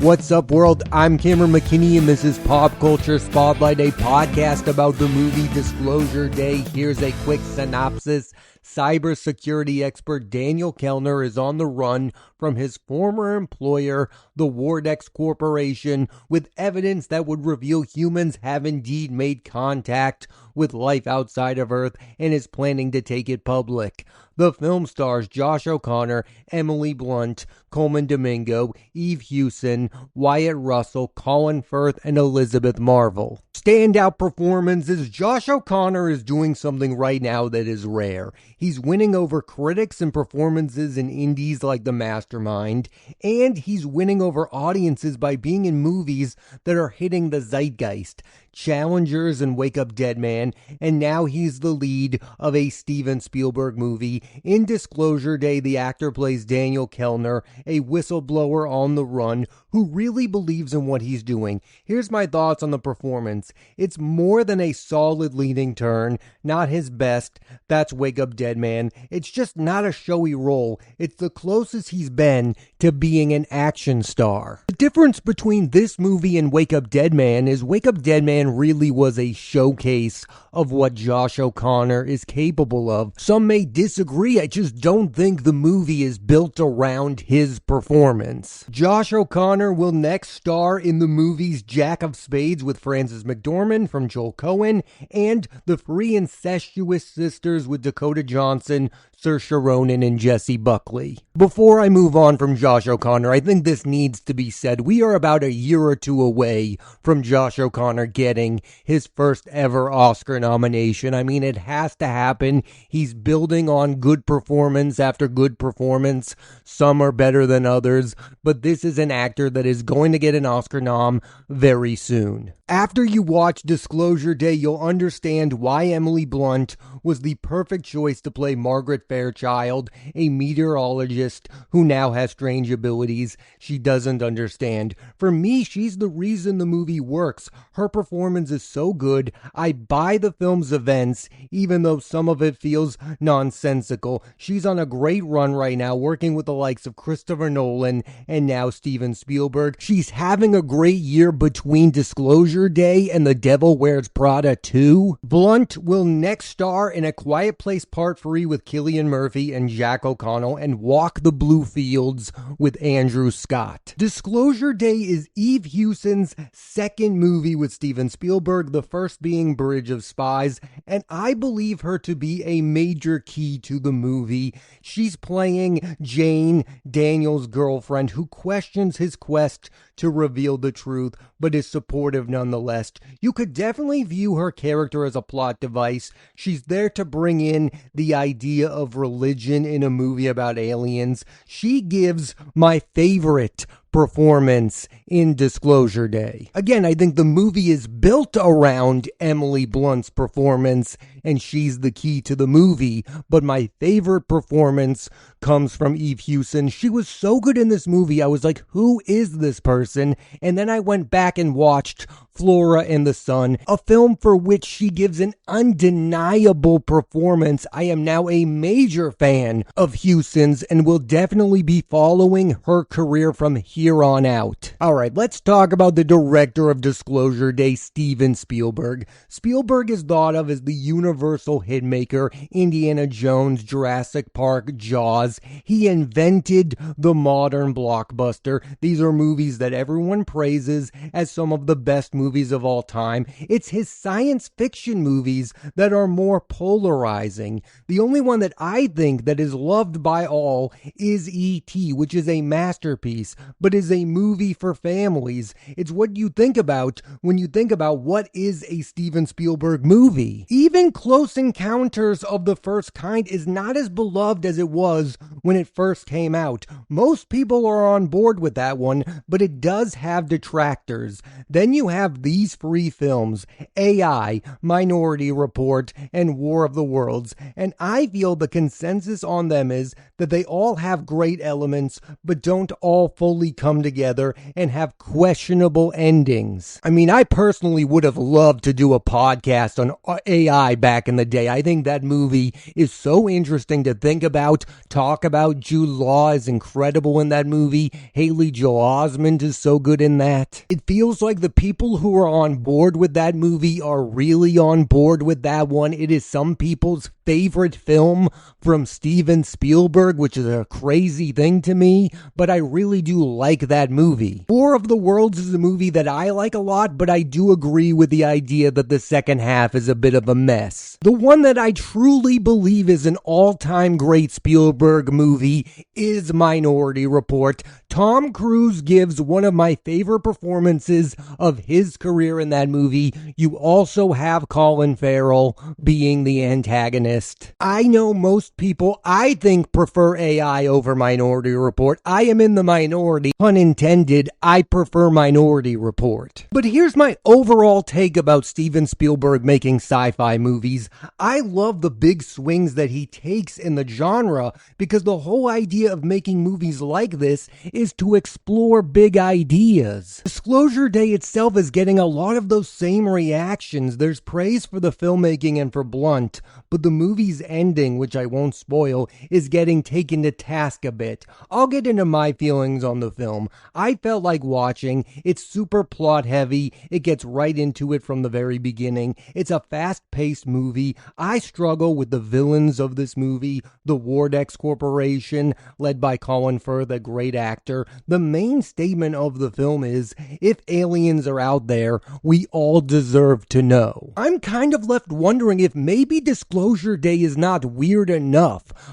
What's up, world? I'm Cameron McKinney, and this is Pop Culture Spotlight, a podcast about the movie Disclosure Day. Here's a quick synopsis. Cybersecurity expert Daniel Kellner is on the run from his former employer, the Wardex Corporation, with evidence that would reveal humans have indeed made contact with life outside of Earth and is planning to take it public. The film stars Josh O'Connor, Emily Blunt, Coleman Domingo, Eve Hewson, Wyatt Russell, Colin Firth, and Elizabeth Marvel. Standout performances. Josh O'Connor is doing something right now that is rare. He's winning over critics and performances in indies like The Mastermind, and he's winning over audiences by being in movies that are hitting the zeitgeist. Challengers and Wake Up Dead Man, and now he's the lead of a Stephen Spielberg movie. In Disclosure Day, the actor plays Daniel Kellner, a whistleblower on the run who really believes in what he's doing. Here's my thoughts on the performance. It's more than a solid leading turn, not his best. That's Wake Up Dead Man. It's just not a showy role. It's the closest he's been to being an action star. The difference between this movie and Wake Up Dead Man is Wake Up Dead Man really was a showcase of what Josh O'Connor is capable of. Some may disagree. I just don't think the movie is built around his performance. Josh O'Connor will next star in the movies Jack of Spades with Frances McDormand from Joel Cohen and The Three Incestuous Sisters with Dakota Johnson, Saoirse Ronan, and Jessie Buckley. Before I move on from Josh O'Connor, I think this needs to be said. We are about a year or two away from Josh O'Connor getting his first ever Oscar nomination. I mean, it has to happen. He's building on good performance after good performance. Some are better than others, but this is an actor that is going to get an Oscar nom very soon. After you watch Disclosure Day, you'll understand why Emily Blunt was the perfect choice to play Margaret Fairchild, a meteorologist who now has strange abilities she doesn't understand. For me, she's the reason the movie works. Her performance is so good, I buy the film's events, even though some of it feels nonsensical. She's on a great run right now, working with the likes of Christopher Nolan and now Stephen Spielberg. She's having a great year between Disclosure Day and The Devil Wears Prada 2. Blunt will next star in A Quiet Place Part 3 with Cillian Murphy and Jack O'Connell and Walk the Blue Fields with Andrew Scott. Disclosure Day is Eve Hewson's second movie with Steven Spielberg, the first being Bridge of Spies, and I believe her to be a major key to the movie. She's playing Jane, Daniel's girlfriend, who questions his quest to reveal the truth, but is supportive nonetheless. You could definitely view her character as a plot device. She's there to bring in the idea of religion in a movie about aliens. She gives my favorite performance in Disclosure Day. Again, I think the movie is built around Emily Blunt's performance, and she's the key to the movie, but my favorite performance comes from Eve Hewson. She was so good in this movie, I was like, who is this person? And then I went back and watched Flora and the Sun, a film for which she gives an undeniable performance. I am now a major fan of Hewson's and will definitely be following her career from here on out. Alright, let's talk about the director of Disclosure Day, Stephen Spielberg. Spielberg is thought of as the universal hitmaker, Indiana Jones, Jurassic Park, Jaws. He invented the modern blockbuster. These are movies that everyone praises as some of the best movies of all time. It's his science fiction movies that are more polarizing. The only one that I think that is loved by all is E.T., which is a masterpiece, but is a movie for families. It's what you think about when you think about what is a Steven Spielberg movie. Even Close Encounters of the First Kind is not as beloved as it was when it first came out. Most people are on board with that one, but it does have detractors. Then you have have these three films, AI, Minority Report, and War of the Worlds, and I feel the consensus on them is that they all have great elements, but don't all fully come together and have questionable endings. I mean, I personally would have loved to do a podcast on AI back in the day. I think that movie is so interesting to think about, talk about. Jude Law is incredible in that movie. Haley Joel Osment is so good in that. It feels like the people who are on board with that movie are really on board with that one. It is some people's favorite film from Stephen Spielberg, which is a crazy thing to me, but I really do like that movie. War of the Worlds is a movie that I like a lot, but I do agree with the idea that the second half is a bit of a mess. The one that I truly believe is an all-time great Spielberg movie is Minority Report. Tom Cruise gives one of my favorite performances of his career in that movie. You also have Colin Farrell being the antagonist. I know most people, I think, prefer AI over Minority Report. I am in the minority. Pun intended, I prefer Minority Report. But here's my overall take about Steven Spielberg making sci-fi movies. I love the big swings that he takes in the genre because the whole idea of making movies like this is to explore big ideas. Disclosure Day itself is getting a lot of those same reactions. There's praise for the filmmaking and for Blunt, but the movie's ending, which I won't spoil, is getting taken to task a bit. I'll get into my feelings on the film. I felt like watching. It's super plot heavy. It gets right into it from the very beginning. It's a fast-paced movie. I struggle with the villains of this movie, the Wardex Corporation, led by Colin Firth, a great actor. The main statement of the film is, if aliens are out there, we all deserve to know. I'm kind of left wondering if maybe Disclosure Day is not weird enough.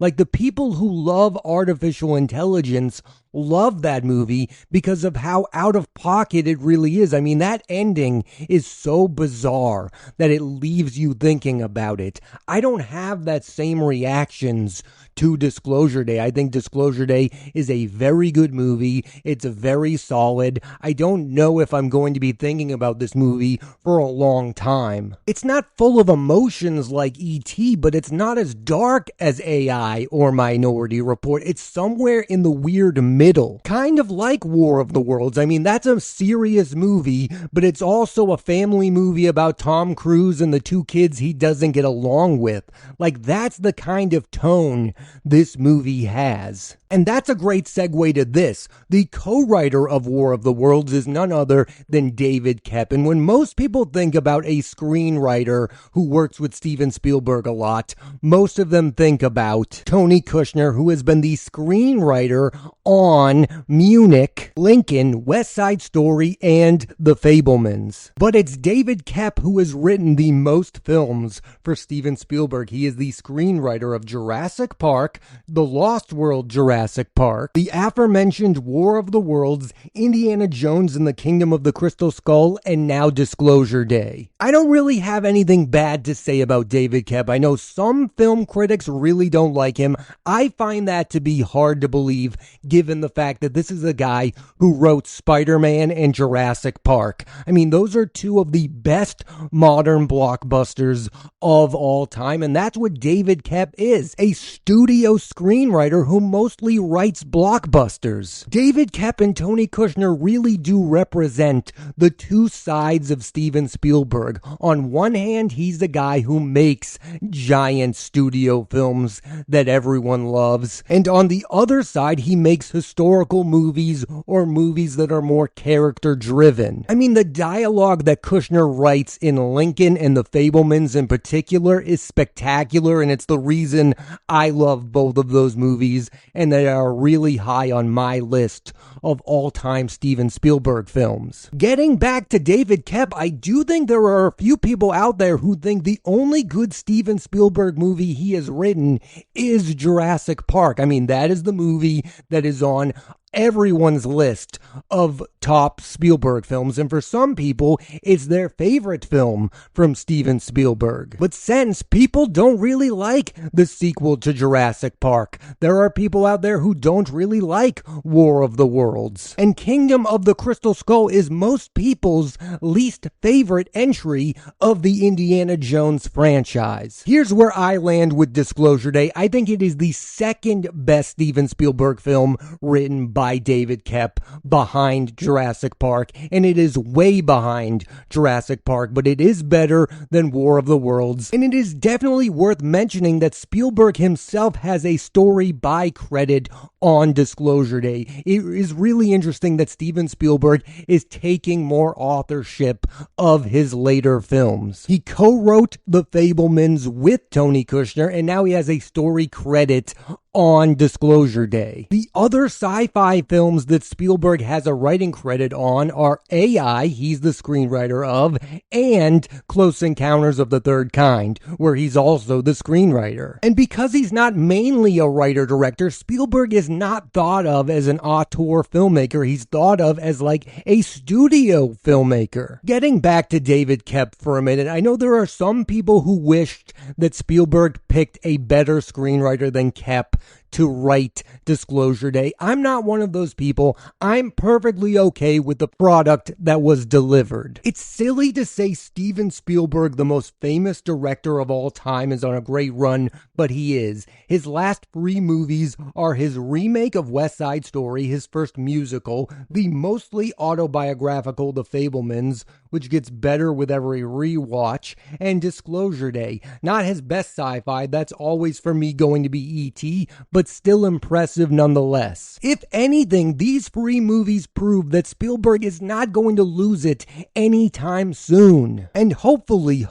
Like, the people who love artificial intelligence love that movie because of how out of pocket it really is. I mean, that ending is so bizarre that it leaves you thinking about it. I don't have that same reactions to Disclosure Day. I think Disclosure Day is a very good movie. It's very solid. I don't know if I'm going to be thinking about this movie for a long time. It's not full of emotions like E.T., but it's not as dark as AI or Minority Report. It's somewhere in the weird middle. Kind of like War of the Worlds. I mean, that's a serious movie, but it's also a family movie about Tom Cruise and the two kids he doesn't get along with. Like, that's the kind of tone this movie has. And that's a great segue to this. The co-writer of War of the Worlds is none other than David Koepp. And when most people think about a screenwriter who works with Steven Spielberg a lot, most of them think about Tony Kushner, who has been the screenwriter on Munich, Lincoln, West Side Story, and The Fabelmans. But it's David Koepp who has written the most films for Steven Spielberg. He is the screenwriter of Jurassic Park, The Lost World Jurassic Park, the aforementioned War of the Worlds, Indiana Jones and the Kingdom of the Crystal Skull, and now Disclosure Day. I don't really have anything bad to say about David Koepp. I know some film critics really don't like him. I find that to be hard to believe, given the fact that this is a guy who wrote Spider-Man and Jurassic Park. I mean, those are two of the best modern blockbusters of all time, and that's what David Koepp is, a studio screenwriter who mostly writes blockbusters. David Koepp and Tony Kushner really do represent the two sides of Steven Spielberg. On one hand, he's the guy who makes giant studio films that everyone loves, and on the other side, he makes historical movies or movies that are more character-driven. I mean, the dialogue that Kushner writes in Lincoln and The Fabelmans in particular is spectacular, and it's the reason I love both of those movies, and they are really high on my list of all-time Steven Spielberg films. Getting back to David Koepp, I do think there are a few people out there who think the only good Steven Spielberg movie he has written is Jurassic Park. I mean, that is the movie that is on everyone's list of top Spielberg films, and for some people, it's their favorite film from Steven Spielberg. But since people don't really like the sequel to Jurassic Park, there are people out there who don't really like War of the Worlds. And Kingdom of the Crystal Skull is most people's least favorite entry of the Indiana Jones franchise. Here's where I land with Disclosure Day. I think it is the second best Steven Spielberg film written by David Koepp, behind Jurassic Park, and it is way behind Jurassic Park, but it is better than War of the Worlds. And it is definitely worth mentioning that Spielberg himself has a story by credit on Disclosure Day. It is really interesting that Steven Spielberg is taking more authorship of his later films. He co-wrote The Fabelmans with Tony Kushner, and now he has a story credit on Disclosure Day. The other sci-fi films that Spielberg has a writing credit on are AI, he's the screenwriter of, and Close Encounters of the Third Kind, where he's also the screenwriter. And because he's not mainly a writer-director, Spielberg is not thought of as an auteur filmmaker. He's thought of as like a studio filmmaker. Getting back to David Koepp for a minute, I know there are some people who wished that Spielberg picked a better screenwriter than Koepp to write Disclosure Day. I'm not one of those people. I'm perfectly okay with the product that was delivered. It's silly to say Steven Spielberg, the most famous director of all time, is on a great run, but he is. His last 3 movies are his remake of West Side Story, his first musical, the mostly autobiographical The Fabelmans, which gets better with every rewatch, and Disclosure Day. Not his best sci-fi, that's always for me going to be E.T., but still impressive nonetheless. If anything, these 3 movies prove that Spielberg is not going to lose it anytime soon. And hopefully,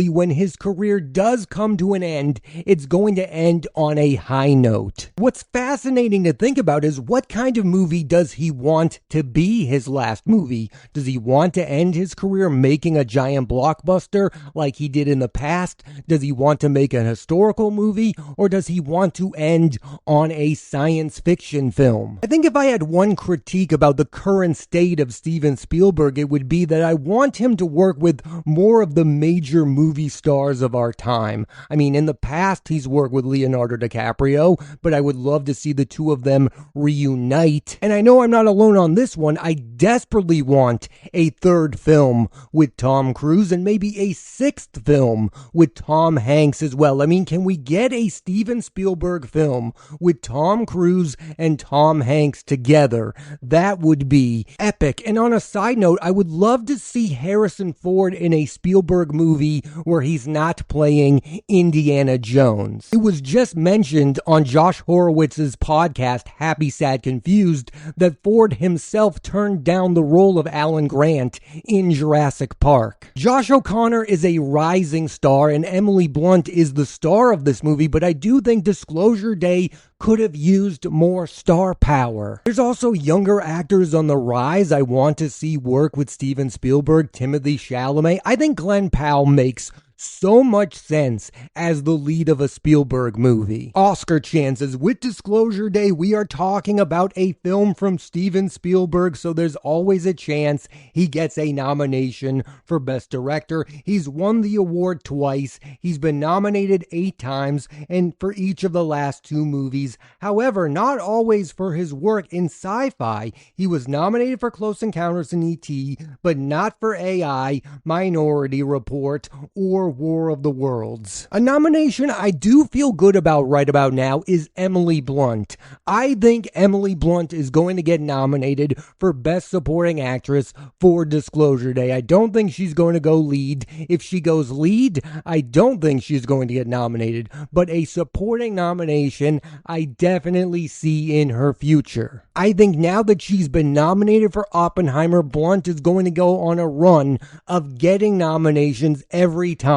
when his career does come to an end, it's going to end on a high note. What's fascinating to think about is what kind of movie does he want to be his last movie? Does he want to end his career making a giant blockbuster like he did in the past? Does he want to make an historical movie, or does he want to end on a science fiction film? I think if I had one critique about the current state of Steven Spielberg, it would be that I want him to work with more of the major movie stars of our time. I mean, in the past, he's worked with Leonardo DiCaprio, but I would love to see the two of them reunite. And I know I'm not alone on this one. I desperately want a third film with Tom Cruise, and maybe a 6th film with Tom Hanks as well. I mean, can we get a Steven Spielberg film with Tom Cruise and Tom Hanks together? That would be epic. And on a side note, I would love to see Harrison Ford in a Spielberg movie where he's not playing Indiana Jones. It was just mentioned on Josh Horowitz's podcast, Happy, Sad, Confused, that Ford himself turned down the role of Alan Grant in Jurassic Park. Josh O'Connor is a rising star, and Emily Blunt is the star of this movie, but I do think Disclosure Day could have used more star power. There's also younger actors on the rise I want to see work with Steven Spielberg. Timothée Chalamet. I think Glenn Powell makes so much sense as the lead of a Spielberg movie. Oscar chances. With Disclosure Day, we are talking about a film from Steven Spielberg, so there's always a chance he gets a nomination for Best Director. He's won the award twice. He's been nominated 8 times, and for each of the last 2 movies. However, not always for his work in sci-fi. He was nominated for Close Encounters in E.T., but not for AI, Minority Report, or War of the Worlds. A nomination I do feel good about right about now is Emily Blunt. I think Emily Blunt is going to get nominated for Best Supporting Actress for Disclosure Day. I don't think she's going to go lead. If she goes lead, I don't think she's going to get nominated, but a supporting nomination I definitely see in her future. I think now that she's been nominated for Oppenheimer, Blunt is going to go on a run of getting nominations every time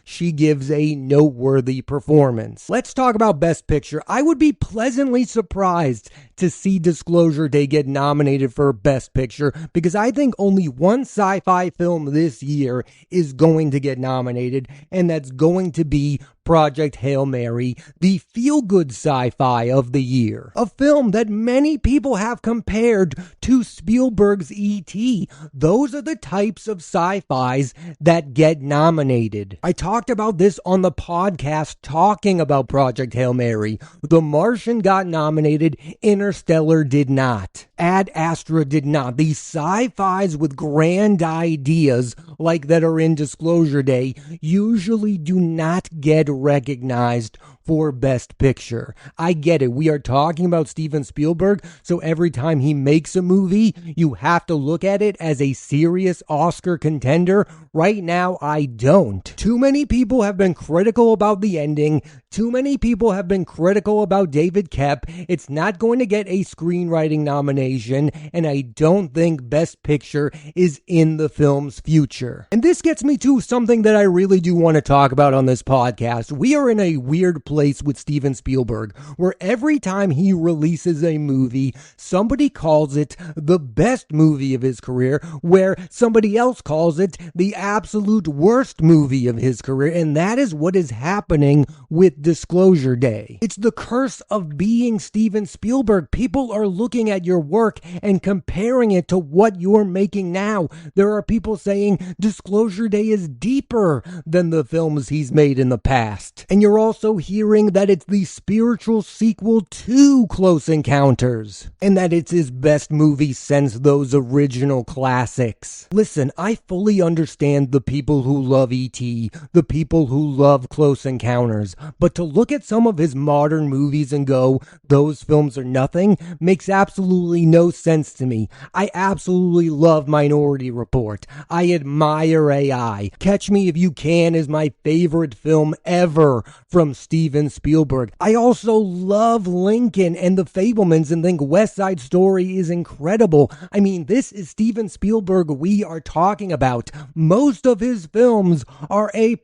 she gives a noteworthy performance. Let's talk about Best Picture. I would be pleasantly surprised to see Disclosure Day get nominated for Best Picture, because I think only one sci-fi film this year is going to get nominated, and that's going to be Project Hail Mary, the feel-good sci-fi of the year. A film that many people have compared to Spielberg's E.T. Those are the types of sci-fis that get nominated. I talked about this on the podcast talking about Project Hail Mary. The Martian got nominated, Interstellar did not. Ad Astra did not. These sci-fis with grand ideas like that are in Disclosure Day usually do not get recognized for Best Picture. I get it. We are talking about Stephen Spielberg, so every time he makes a movie, you have to look at it as a serious Oscar contender. Right now, I don't. Too many people have been critical about the ending. Too many people have been critical about David Koepp. It's not going to get a screenwriting nomination, and I don't think Best Picture is in the film's future. And this gets me to something that I really do want to talk about on this podcast. We are in a weird place with Steven Spielberg, where every time he releases a movie, somebody calls it the best movie of his career, where somebody else calls it the absolute worst movie of his career, and that is what is happening with Disclosure Day. It's the curse of being Steven Spielberg. People are looking at your work and comparing it to what you're making now. There are people saying Disclosure Day is deeper than the films he's made in the past. And you're also hearing that it's the spiritual sequel to Close Encounters, and that it's his best movie since those original classics. Listen, I fully understand the people who love E.T., the people who love Close Encounters, but to look at some of his modern movies and go, those films are nothing, makes absolutely no sense to me. I absolutely love Minority Report. I admire AI. Catch Me If You Can is my favorite film ever from Steven Spielberg. I also love Lincoln and The Fabelmans and think West Side Story is incredible. I mean, this is Steven Spielberg we are talking about. Most of his films are A++.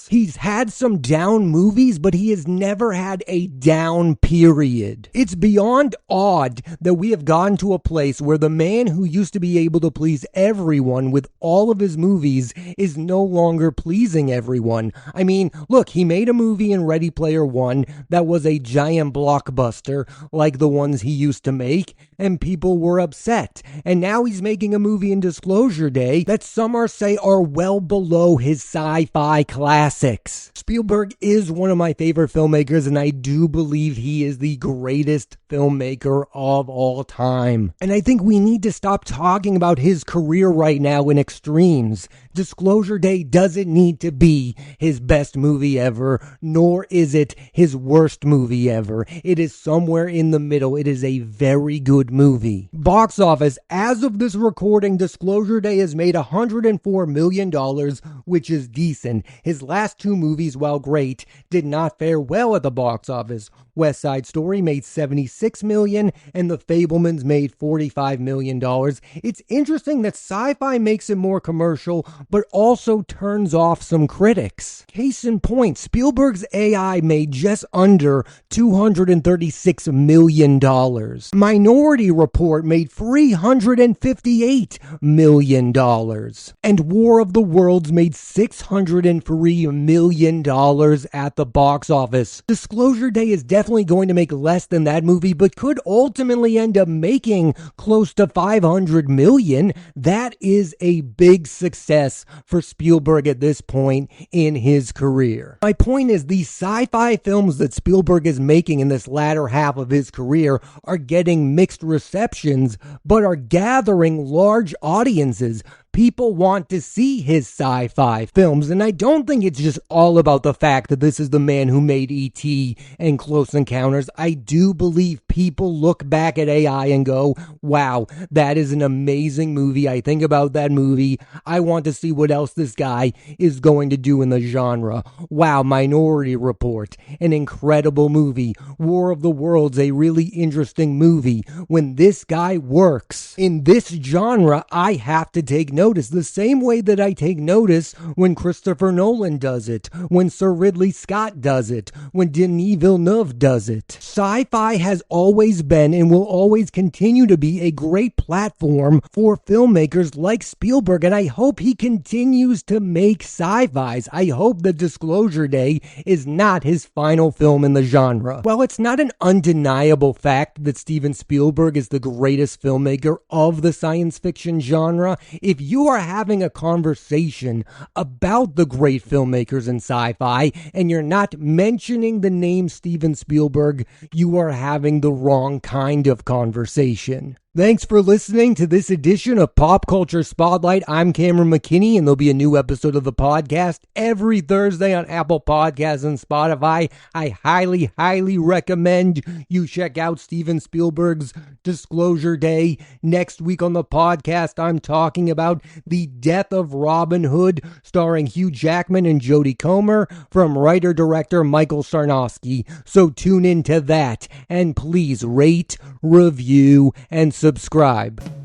He's had some down movies, but he has never had a down period. It's beyond odd that we have gotten to a place where the man who used to be able to please everyone with all of his movies is no longer pleasing everyone. I mean, look, he made a movie in Ready Player One that was a giant blockbuster like the ones he used to make, and people were upset. And now he's making a movie in Disclosure Day that some say are well below his sci-fi classics. Spielberg is one of my favorite filmmakers, and I do believe he is the greatest filmmaker of all time. And I think we need to stop talking about his career right now in extremes. Disclosure Day doesn't need to be his best movie ever, nor is it his worst movie ever. It is somewhere in the middle. It is a very good movie. Box office, as of this recording, Disclosure Day has made $104 million, which is decent. His last two movies, while great, did not fare well at the box office. West Side Story made $76 million, and The Fabelmans made $45 million. It's interesting that sci-fi makes it more commercial, but also turns off some critics. Case in point, Spielberg's AI made just under $236 million. Minority Report made $358 million. And War of the Worlds made $603 million at the box office. Disclosure Day is definitely going to make less than that movie, but could ultimately end up making close to $500 million. That is a big success for Spielberg at this point in his career. My point is, the sci-fi films that Spielberg is making in this latter half of his career are getting mixed receptions, but are gathering large audiences. People want to see his sci-fi films, and I don't think it's just all about the fact that this is the man who made E.T. and Close Encounters. I do believe people look back at AI and go, wow, that is an amazing movie. I think about that movie. I want to see what else this guy is going to do in the genre. Wow, Minority Report, an incredible movie. War of the Worlds, a really interesting movie. When this guy works in this genre, I have to take note. notice, the same way that I take notice when Christopher Nolan does it, when Sir Ridley Scott does it, when Denis Villeneuve does it. Sci-fi has always been and will always continue to be a great platform for filmmakers like Spielberg, and I hope he continues to make sci-fis. I hope that Disclosure Day is not his final film in the genre. Well, it's not an undeniable fact that Stephen Spielberg is the greatest filmmaker of the science fiction genre. If you are having a conversation about the great filmmakers in sci-fi and you're not mentioning the name Steven Spielberg, you are having the wrong kind of conversation. Thanks for listening to this edition of Pop Culture Spotlight. I'm Cameron McKinney, and there'll be a new episode of the podcast every Thursday on Apple Podcasts and Spotify. I highly, highly recommend you check out Steven Spielberg's Disclosure Day. Next week on the podcast, I'm talking about The Death of Robin Hood, starring Hugh Jackman and Jodie Comer, from writer-director Michael Sarnowski. So tune in to that, and please rate, review, and subscribe.